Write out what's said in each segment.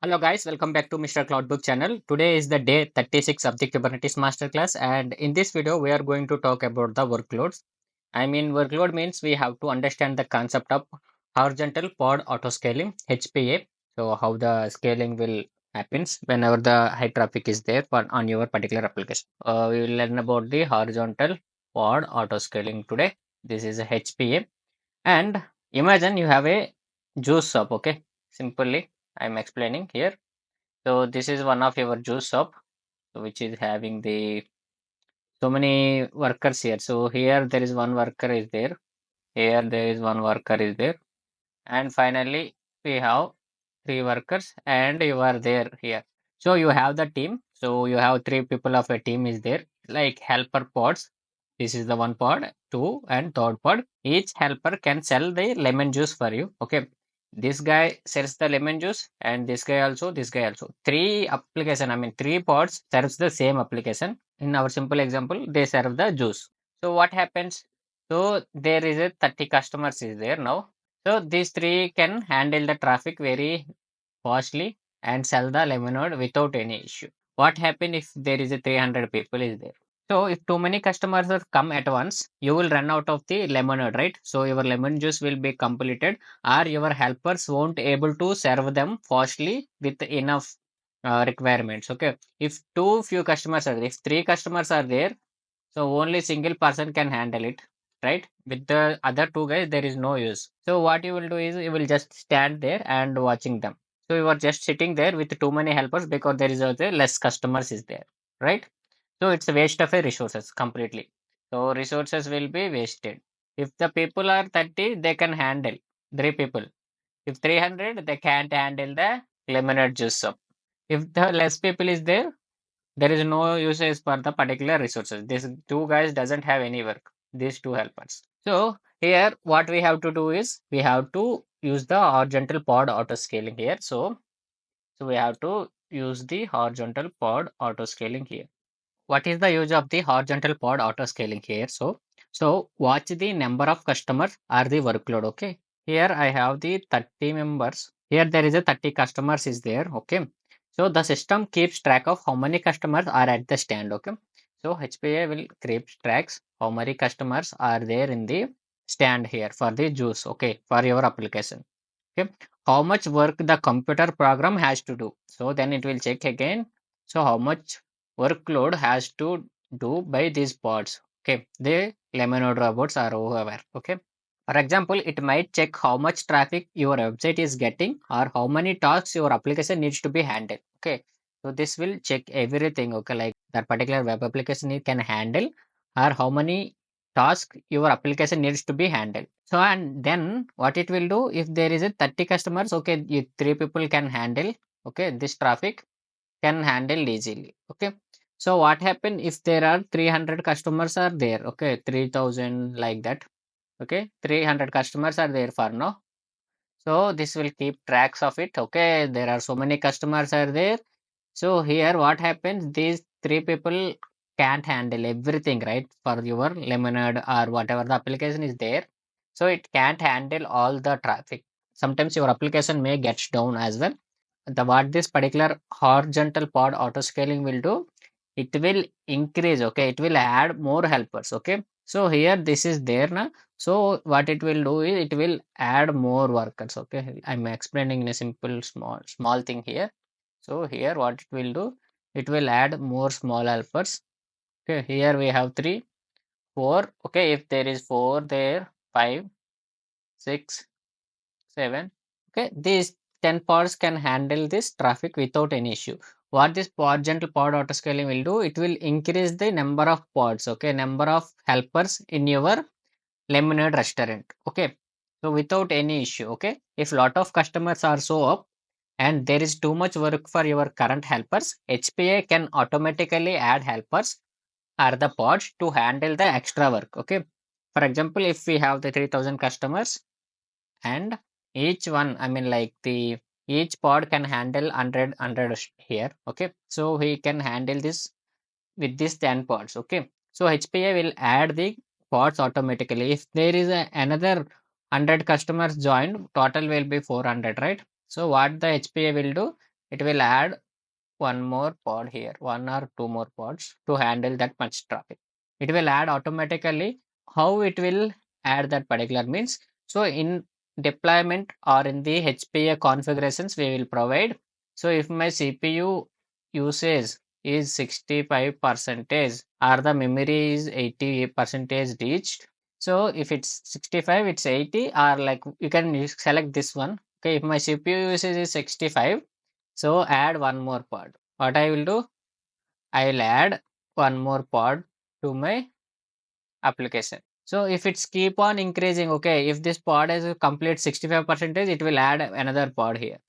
Hello guys, welcome back to Mr. Cloudbook channel. Today is the day 36 of the Kubernetes masterclass, and in this video we are going to talk about the workloads. Workload means we have to understand the concept of horizontal pod autoscaling (HPA). So how the scaling will happens whenever the high traffic is there for on your particular application. We will learn about the horizontal pod autoscaling today. This is a HPA, and imagine you have a juice shop. Okay, simply I'm explaining here. So this is one of your juice shop, which is having the so many workers here. So here there is one worker is there. Here there is one worker is there, and finally we have three workers, and you are there here. So you have the team. So you have three people of a team is there, like helper pods. This is the one pod, two, and third pod. Each helper can sell the lemon juice for you. Okay. This guy sells the lemon juice, and this guy also, this guy also. Three application, three pods serves the same application. In our simple example, they serve the juice. So what happens? So there is a 30 customers is there now. So these three can handle the traffic very fastly and sell the lemonade without any issue. What happen if there is a 300 people is there? So if too many customers are come at once, you will run out of the lemonade, right? So your lemon juice will be completed, or your helpers won't able to serve them fastly with enough requirements. Okay. If too few customers are there, if three customers are there, so only single person can handle it, right? With the other two guys, there is no use. So what you will do is you will just stand there and watching them. So you are just sitting there with too many helpers because there is also less customers is there, right? So it's a waste of a resources completely. So resources will be wasted. If the people are 30, they can handle three people. If 300, they can't handle the lemonade juice up. If the less people is there is no usage for the particular resources. These two guys doesn't have any work. These two helpers. So here what we have to do is we have to use the horizontal pod auto scaling here. So we have to use the horizontal pod auto scaling here. What is the use of the horizontal pod auto scaling here? So watch the number of customers or the workload. Okay. Here I have the 30 members. Here there is a 30 customers is there. Okay. So the system keeps track of how many customers are at the stand. Okay. So HPA will keep tracks how many customers are there in the stand here for the juice. Okay. For your application. Okay. How much work the computer program has to do. So then it will check again. So how much workload has to do by these pods. Okay. The lemonade robots or whoever. Okay. For example, it might check how much traffic your website is getting or how many tasks your application needs to be handled. Okay. So this will check everything. Okay. Like that particular web application it can handle or how many tasks your application needs to be handled. So and then what it will do if there is a 30 customers, okay, you three people can handle, okay, this traffic can handle easily. Okay. So what happen if there are 300 customers are there? Okay, 3000 like that. Okay, 300 customers are there for now. So this will keep tracks of it. Okay, there are so many customers are there. So here what happens? These three people can't handle everything, right? For your lemonade or whatever the application is there. So it can't handle all the traffic. Sometimes your application may get down as well. The what this particular horizontal pod auto scaling will do, it will increase. Okay, it will add more helpers. Okay, so here this is there now. So what it will do is it will add more workers. Okay, I'm explaining in a simple small thing here. So here what it will do, it will add more small helpers. Okay, here we have three, four. Okay, if there is four there, five, six, seven. Okay, these 10 pods can handle this traffic without any issue. What this gentle pod autoscaling will do, it will increase the number of pods, okay, number of helpers in your lemonade restaurant. Okay, so without any issue. Okay, if lot of customers are so up and there is too much work for your current helpers, HPA can automatically add helpers or the pods to handle the extra work. Okay, for example, if we have the 3000 customers and each one, like the each pod can handle 100 here. Okay, so he can handle this with these 10 pods. Okay, so HPA will add the pods automatically. If there is another 100 customers joined, total will be 400, right? So what the HPA will do, it will add one more pod here, one or two more pods to handle that much traffic. It will add automatically. How it will add that particular means, so in deployment or in the HPA configurations we will provide. So if my CPU usage is 65 percentage or the memory is 80 percentage reached, so if it's 65 it's 80, or like you can select this one. Okay, if my CPU usage is 65, so add one more pod. What I will do? I will add one more pod to my application. So if it's keep on increasing, okay, if this pod is a complete 65 percentage, it will add another pod here.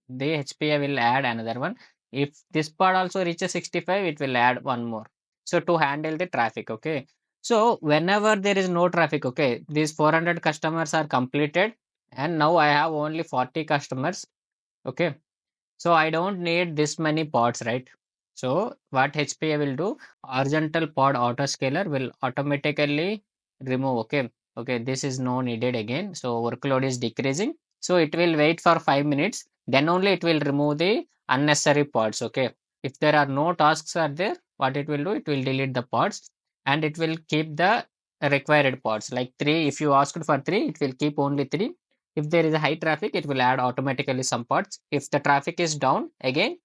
The HPA will add another one. If this pod also reaches 65, it will add one more. So to handle the traffic, okay. So whenever there is no traffic, okay, these 400 customers are completed, and now I have only 40 customers, okay. So I don't need this many pods, right? So what HPA will do, horizontal pod autoscaler will automatically remove, okay. Okay, this is no needed again. So workload is decreasing. So it will wait for 5 minutes. Then only it will remove the unnecessary pods, okay. If there are no tasks are there, what it will do, it will delete the pods and it will keep the required pods like three. If you asked for three, it will keep only three. If there is a high traffic, it will add automatically some pods. If the traffic is down again,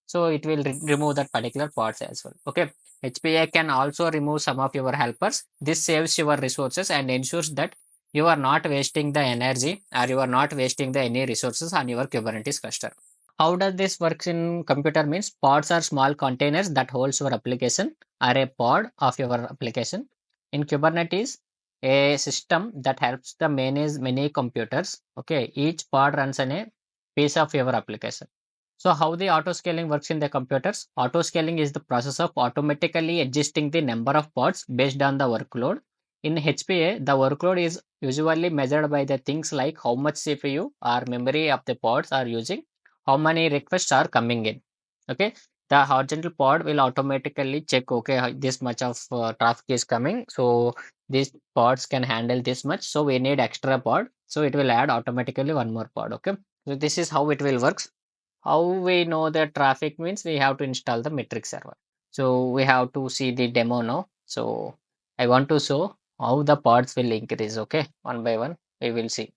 so it will remove that particular pods as well. Okay. HPA can also remove some of your helpers. This saves your resources and ensures that you are not wasting the energy or you are not wasting the any resources on your Kubernetes cluster. How does this works in computer means pods are small containers that holds your application or a pod of your application. In Kubernetes, a system that helps the manage many computers. Okay, each pod runs on a piece of your application. So how the auto scaling works in the computers? Auto scaling is the process of automatically adjusting the number of pods based on the workload. In HPA, the workload is usually measured by the things like how much CPU or memory of the pods are using, how many requests are coming in. Okay, the horizontal pod will automatically check, okay, this much of traffic is coming, so these pods can handle this much, so we need extra pod, so it will add automatically one more pod. Okay, so this is how it will works. How we know the traffic means we have to install the metric server. So we have to see the demo now. So I want to show how the pods will increase. Okay, one by one we will see.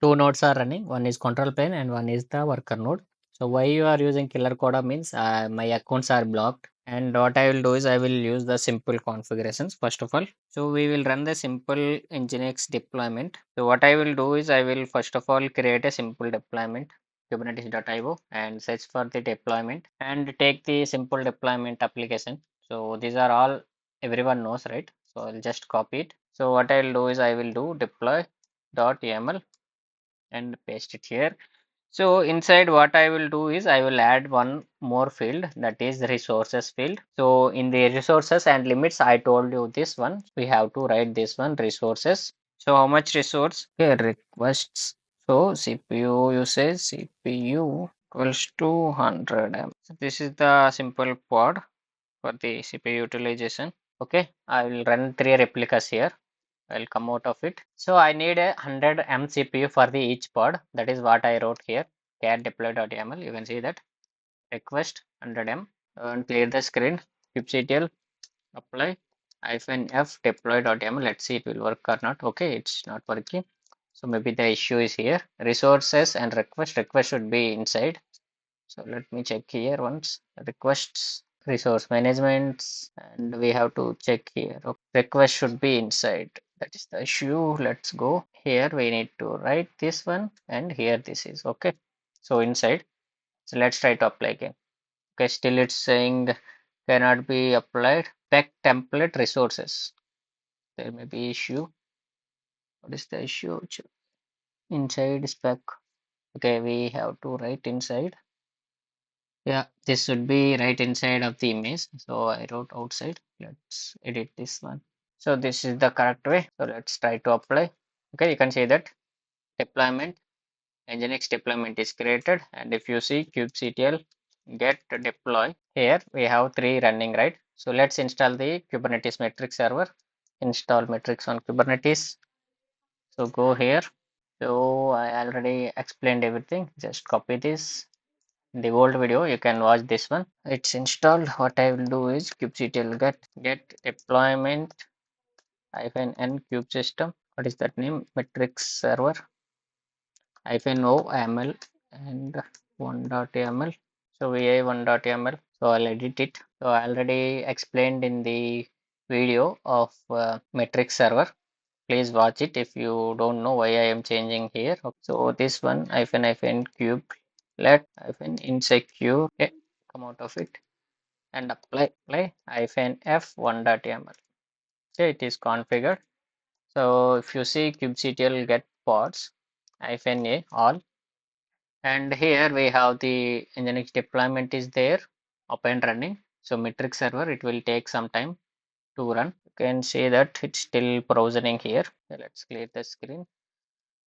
Two nodes are running. One is control plane and one is the worker node. So why you are using killer coda means my accounts are blocked. And what I will do is I will use the simple configurations first of all. So we will run the simple Nginx deployment. So what I will do is I will first of all create a simple deployment kubernetes.io and search for the deployment and take the simple deployment application. So these are all everyone knows, right? So I'll just copy it. So what I'll do is I will do deploy.yaml and paste it here. So inside what I will do is I will add one more field, that is the resources field. So in the resources and limits, I told you this one. We have to write this one resources. So how much resource? Okay, requests. So CPU usage, CPU equals to 100 M. So this is the simple pod for the CPU utilization. Okay, I will run three replicas here. I'll come out of it. So I need a 100 M CPU for the each pod. That is what I wrote here. Cat deploy.yaml. You can see that request 100 M and clear the screen. kubectl apply -f deploy.yaml. Let's see it will work or not. Okay, it's not working. So maybe the issue is here. Resources and request. Request should be inside. So let me check here once. Requests, resource management, and we have to check here. Okay, request should be inside. That is the issue. Let's go. Here we need to write this one, and here this is okay. So inside. So let's try to apply again. Okay, still it's saying cannot be applied. Spec template resources. There may be issue. What is the issue? Inside spec. Okay, we have to write inside. Yeah, this should be right inside of the image. So I wrote outside. Let's edit this one. So this is the correct way. So let's try to apply. Okay, you can see that deployment, Nginx deployment is created. And if you see kubectl get deploy, here we have three running, right? So let's install the Kubernetes metric server. Install metrics on Kubernetes. So go here. So I already explained everything. Just copy this the old video, you can watch this one. It's installed. What I will do is kubectl get deployment -n kube system. What is that name? Metrics server -o yaml and one.yaml. So va1.yaml. So I'll edit it. So I already explained in the video of metrics server. Please watch it if you don't know why I am changing here. So this one -cube let -insecure, okay, come out of it and apply -f1.yaml. So it is configured. So if you see kubectl get pods -a all, and here we have the Nginx deployment is there up and running. So metric server, it will take some time to run. You can see that it's still browsing here. So let's clear the screen.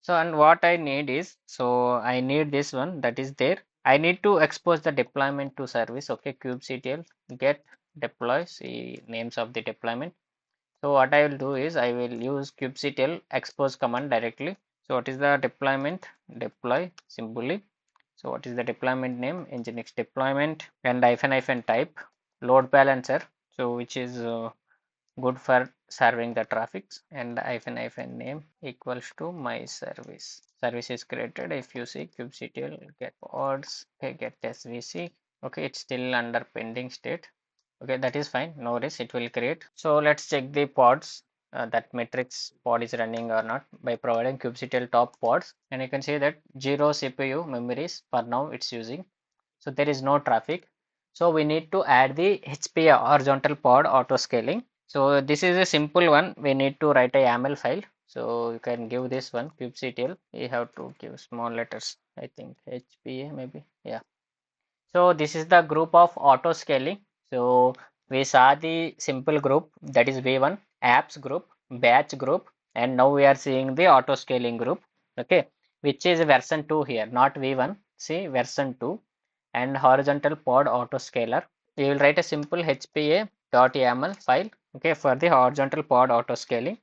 So and what I need is, so I need this one that is there. I need to expose the deployment to service. Okay, kubectl get deploy, see names of the deployment. So what I will do is I will use kubectl expose command directly. So what is the deployment? Deploy simply. So what is the deployment name? Nginx deployment and -type load balancer. So which is good for serving the traffics, and -name equals to my service. Service is created. If you see kubectl get pods, okay, get svc. Okay, it's still under pending state. Okay, that is fine, no worries, it will create. So let's check the pods, that metrics pod is running or not by providing kubectl top pods, and you can see that 0 CPU memories for now it's using. So there is no traffic. So we need to add the HPA horizontal pod auto scaling. So this is a simple one. We need to write a YAML file. So you can give this one kubectl. You have to give small letters. I think HPA maybe. Yeah. So this is the group of auto scaling. So we saw the simple group, that is V1, apps group, batch group, and now we are seeing the auto scaling group. Okay, which is version 2 here, not V1. See version 2 and horizontal pod auto scaler. We will write a simple hpa.yaml file, okay, for the horizontal pod auto scaling,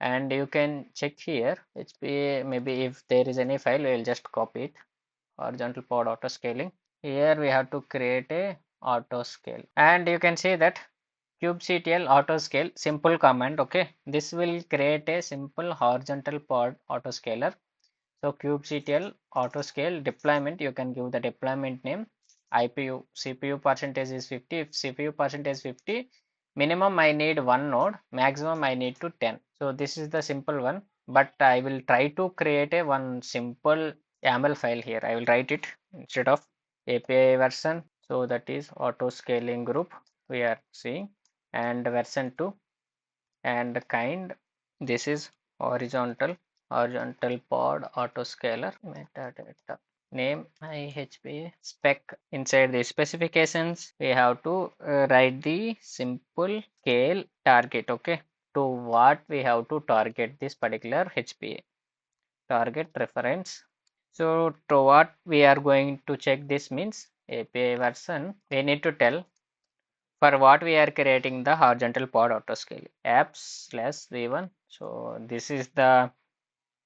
and you can check here hpa, maybe if there is any file we will just copy it. Horizontal pod auto scaling, here we have to create a auto scale, and you can see that kubectl auto scale simple command. Okay, this will create a simple horizontal pod auto scaler. So kubectl auto scale deployment, you can give the deployment name IPU. CPU percentage is 50. If CPU percentage 50, minimum I need one node, maximum I need to 10. So this is the simple one, but I will try to create a one simple YAML file here. I will write it instead of API version. So that is auto scaling group we are seeing, and version 2 and kind. This is horizontal pod autoscaler metadata name IHP spec. Inside the specifications we have to write the simple scale target. Okay, to what we have to target this particular HPA target reference. So to what we are going to check this means API version, we need to tell for what we are creating the horizontal pod autoscaling apps/v1. So this is the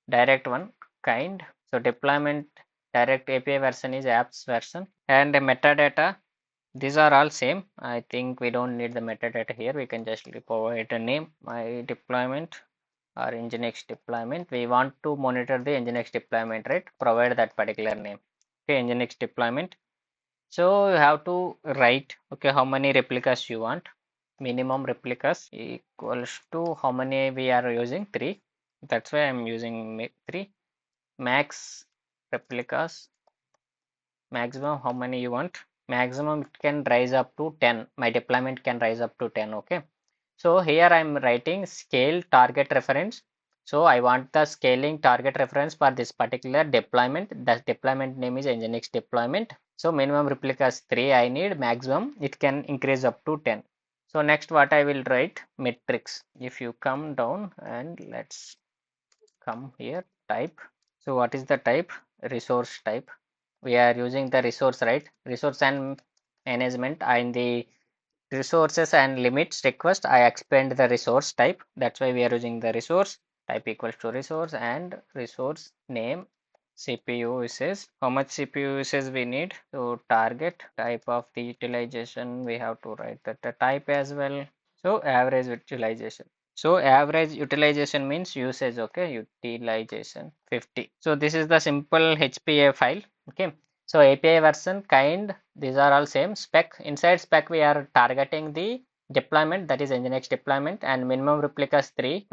direct one kind. So deployment direct API version is apps version, and the metadata, these are all same. I think we don't need the metadata here. We can just provide a name, my deployment or Nginx deployment. We want to monitor the Nginx deployment, right? Provide that particular name. Okay, Nginx deployment. So you have to write, okay, how many replicas you want. Minimum replicas equals to how many we are using, 3. That's why I'm using 3. Max replicas, maximum how many you want. Maximum it can rise up to 10. My deployment can rise up to 10. Okay. So here I'm writing scale target reference. So I want the scaling target reference for this particular deployment. The deployment name is Nginx deployment. So minimum replicas 3 I need, maximum it can increase up to 10. So next what I will write metrics. If you come down and let's come here, type. So what is the type? Resource type. We are using the resource, right? Resource and management in the resources and limits request, I expand the resource type. That's why we are using the resource type equals to resource and resource name CPU usage. How much CPU usage we need to target type of the utilization? We have to write that the type as well. So average utilization. So average utilization means usage. Okay, utilization 50. So this is the simple HPA file. Okay. So API version, kind, these are all same. Spec, inside spec we are targeting the deployment, that is Nginx deployment, and minimum replicas 3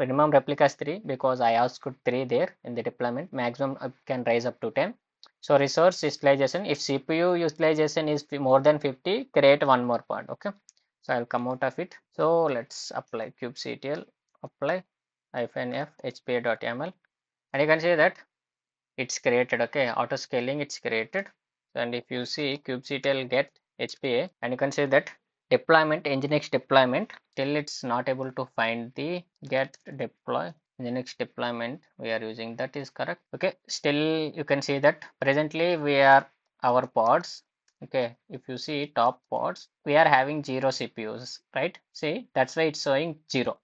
because I asked 3 there in the deployment. Maximum can rise up to 10. So resource utilization, if CPU utilization is more than 50, create one more pod. Okay, so I'll come out of it. So let's apply kubectl, apply -f hpa.yaml, and you can see that it's created. Okay, auto scaling, it's created. And if you see kubectl get hpa, and you can see that deployment, nginx deployment, till it's not able to find the get deploy nginx deployment we are using, that is correct. Okay, still you can see that presently we are our pods. Okay, if you see top pods, we are having 0 cpus, right? See, that's why it's showing 0.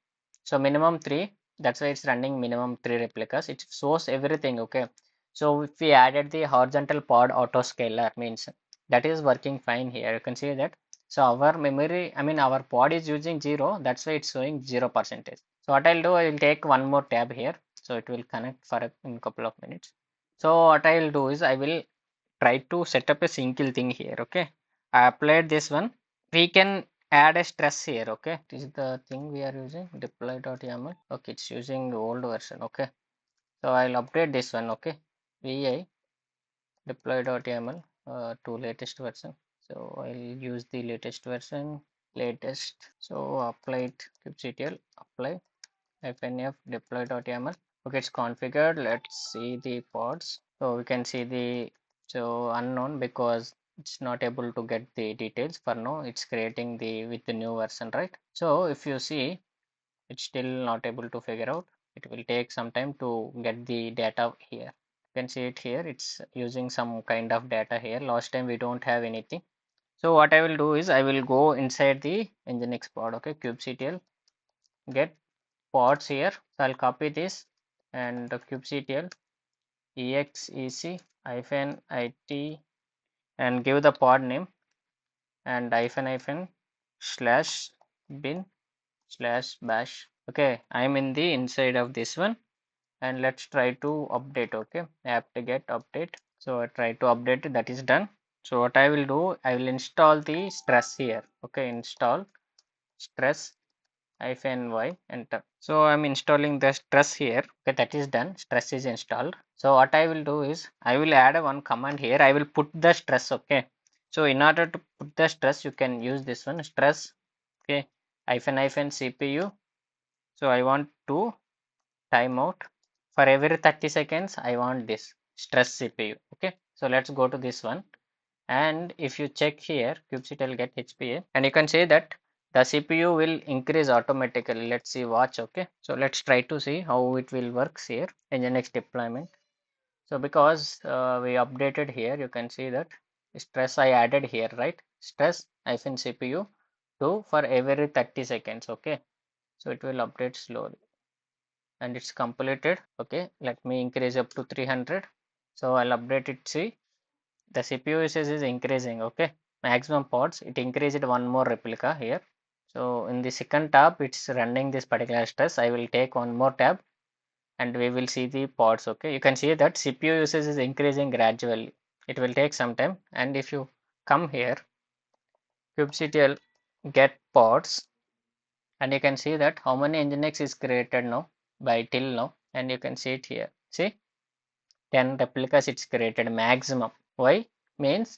So minimum 3, that's why it's running minimum 3 replicas. It shows everything. Okay, so if we added the horizontal pod autoscaler, means that is working fine here. You can see that. So our memory, I mean our pod is using 0. That's why it's showing 0%. So what I'll do, I will take one more tab here. So it will connect for in couple of minutes. So what I will do is I will try to set up a single thing here. Okay, I applied this one. We can add a stress here. Okay, this is the thing we are using, deploy.yaml. Okay, it's using the old version. Okay, so I'll update this one. Okay, vi deploy.yaml to latest version. So I'll use the latest version, latest. So apply it kubectl, apply -f deploy.yaml. Okay, it's configured. Let's see the pods. So we can see the, so unknown because it's not able to get the details for now. It's creating the with the new version, right? So if you see, it's still not able to figure out. It will take some time to get the data here. You can see it here, it's using some kind of data here. Last time we don't have anything. So what I will do is I will go inside the nginx pod. Okay, kubectl get pods here. So I'll copy this and kubectl exec -it and give the pod name and --bin/bash. Okay, I'm in the inside of this one, and let's try to update. Okay, apt get update. So I try to update it, that is done. So what I will do, I will install the stress here. Okay, install stress -y, enter. So I'm installing the stress here. Okay, that is done, stress is installed. So what I will do is I will add one command here. I will put the stress. Okay, so in order to put the stress, you can use this one, stress. Okay, -cpu. So I want to timeout for every 30 seconds. I want this stress cpu. Okay, so let's go to this one, and if you check here kubectl get hpa, and you can say that the cpu will increase automatically. Let's see, watch. Okay, so let's try to see how it will works here in the next deployment. So because we updated here, you can see that stress I added here, right? Stress -cpu to for every 30 seconds. Okay, so it will update slowly and it's completed. Okay, let me increase up to 300. So I'll update it. See, the CPU usage is increasing. Okay, maximum pods, it increased one more replica here. So in the second tab, it's running this particular stress. I will take one more tab and we will see the pods. Okay, you can see that CPU usage is increasing gradually. It will take some time, and if you come here kubectl get pods, and you can see that how many nginx is created now by till now, and you can see it here. See, 10 replicas it's created maximum. Why? Means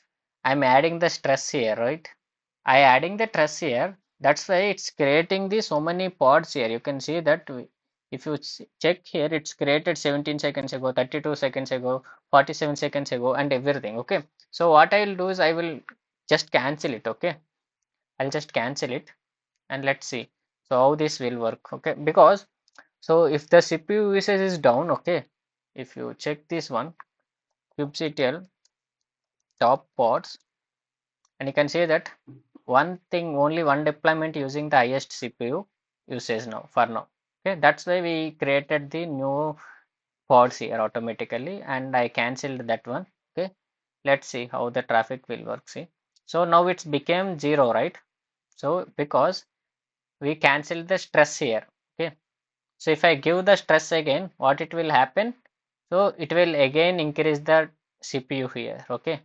I'm adding the stress here, right? I adding the stress here, that's why it's creating the so many pods here. You can see that if you check here, it's created 17 seconds ago, 32 seconds ago, 47 seconds ago, and everything. Okay, so what I will do is I will just cancel it. Okay, I'll just cancel it, and let's see so how this will work. Okay, because so if the CPU usage is down, okay, if you check this one kubectl top pods, and you can see that one thing, only one deployment using the highest CPU usage now for now. Okay, that's why we created the new pods here automatically, and I cancelled that one. Okay, let's see how the traffic will work. See, so now it's became 0, right? So because we cancelled the stress here. Okay, so if I give the stress again, what it will happen? So it will again increase the CPU here. Okay,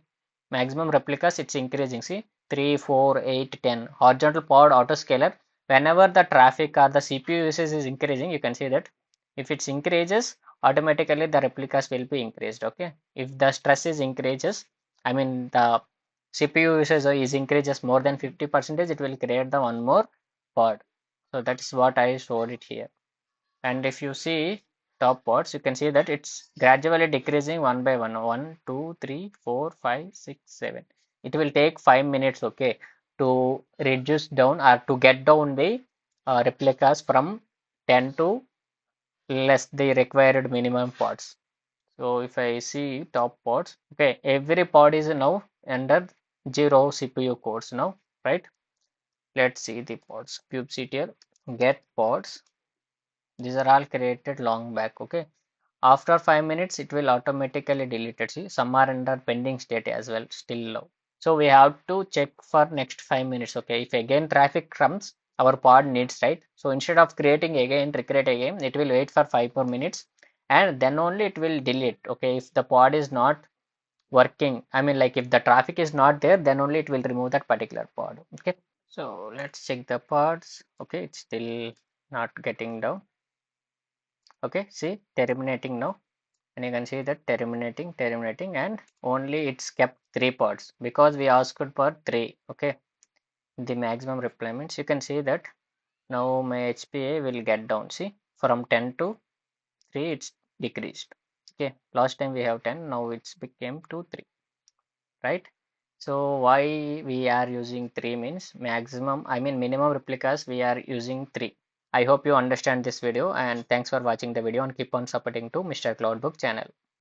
maximum replicas it's increasing. See, 3, 4, 8, 10. Horizontal pod autoscaler. Whenever the traffic or the CPU usage is increasing, you can see that if it increases, automatically the replicas will be increased. Okay, if the stress is increases, I mean the CPU usage is increases more than 50%, it will create the one more pod. So that is what I showed it here. And if you see top pods, you can see that it's gradually decreasing one by one. 1, 2, 3, 4, 5, 6, 7. It will take 5 minutes, okay, to reduce down or to get down the replicas from 10 to less the required minimum pods. So if I see top pods, okay, every pod is now under 0 CPU cores now, right? Let's see the pods. kubectl get pods. These are all created long back, okay. After 5 minutes, it will automatically delete it. See, some are under pending state as well, still low. So we have to check for next 5 minutes, okay. If again traffic comes, our pod needs, right? So instead of creating again, recreate again, it will wait for 5 more minutes and then only it will delete, okay. If the pod is not working, I mean like if the traffic is not there, then only it will remove that particular pod, okay. So let's check the pods, okay. It's still not getting down. Okay, see terminating now, and you can see that terminating, and only it's kept 3 pods because we asked for 3. Okay, the maximum requirements, you can see that now my HPA will get down. See, from 10 to 3 it's decreased. Okay, last time we have 10, now it's became to 3, right? So why we are using 3 means maximum, I mean minimum replicas we are using 3. I hope you understand this video, and thanks for watching the video and keep on supporting to Mr. Cloudbook channel.